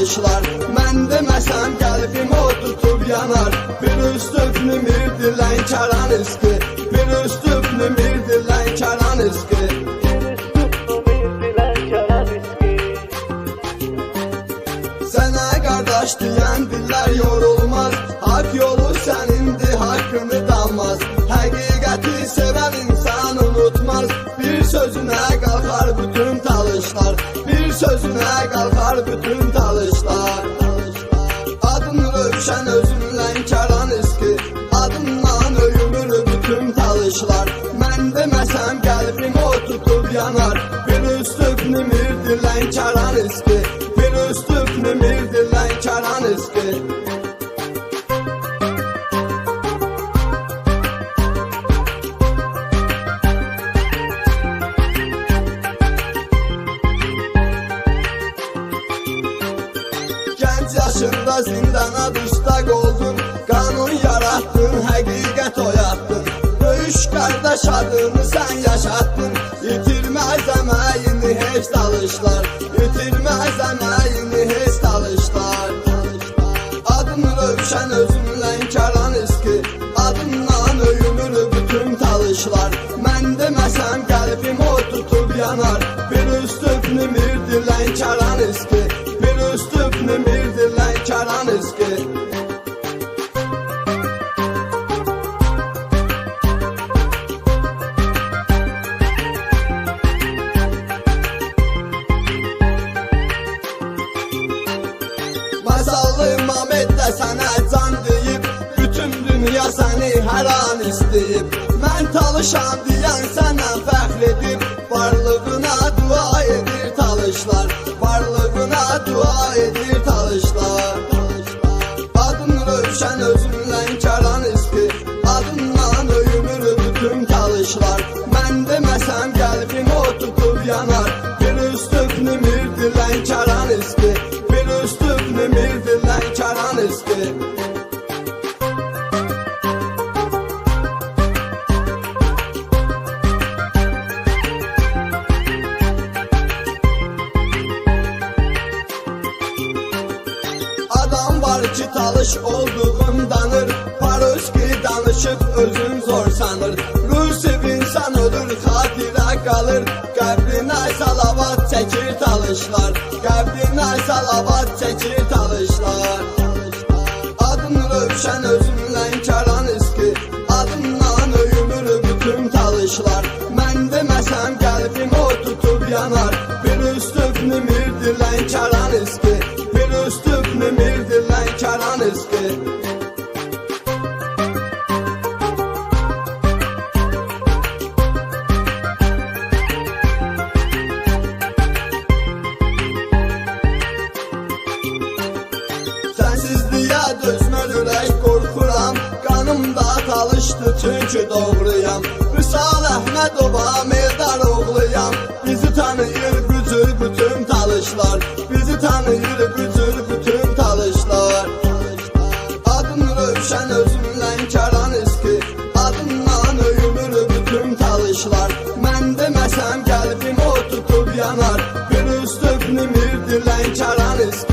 talışlar. Mən deməsəm qəlbim o tutub yanar. Bir üstübnü mirdi Lənkəran iski, bir üstübnü mirdi Lənkəran iski. Sənə qardaş deyən dillər yorulmaz. Hak yolu sənindir, haqqını dalmaz. Həqiqəti sevən insan unutmaz. Bir sözünə qalxar bütün talışlar, bir sözünə qalxar bütün talışlar. Adın Rövşən özün Lənkəran iski, adından öyünür bütün talışlar. Mən deməsəm qəlbim o tutub yanar. Bir üstübnü mirdi Lənkəran iski, bir üstübnü mirdi Lənkəran iski. Yaşında zindana dustaq oldun, qanun yarattın, həqiqət oyatdın. Böyüş qardaş adını sən yaşatdın. Yitirməz əməyini heç talışlar, yitirməz əməyini heç talışlar. Adın Rövşən özün Lənkəran iski, adından öyünür bütün talışlar. Mən deməsəm qəlbim o tutub yanar. Bir üstübnü mirdi Lənkəran iski, bir üstübnü mirdi Lənkəran iski. Masallı Mamed də sənə can deyib, bütün dünya səni hər an istəyib. Mən talışam deyən sənə fəxr edib, varlığına dua edir talışlar, varlığına dua edir talışlar. Adın Rövşən özün Lənkəran iski, adından öyünür bütün talışlar. Mən deməsəm qəlbim o tutub yanar. Bir üstübnü mirdi Lənkəran iski, bir üstübnü mirdi Lənkəran iski. Adam var ki talış olduğundanır, Paruski danışıb özün zor sanır. Rusiv insan ölür, xatirə qalır, qəbrinə salavat çəkir talışlar, qəbrinə salavat çəkir talışlar. Adın Rövşən özün Lənkəran iski, adından öyünür bütün talışlar. Mən deməsəm qəlbim o tutub yanar. Bir üstübnü mirdi Lənkəran iski, bir üstübnü mirdi Lənkəran iski. Sənsizliyə dözmər ürək qorxuram, qanımda talışdı çünki doğruyam. Vüsal Əhmədova Mehdar oğluyam, bizi tanıyır bücür bütün talışlar, bizi tanıyır bücür bütün talışlar. Adın Rövşən özün Lənkəran iski, adından öyünür bütün talışlar. Mən deməsəm qəlbim o tutub yanar. Bir üstübnü mirdi Lənkəran iski,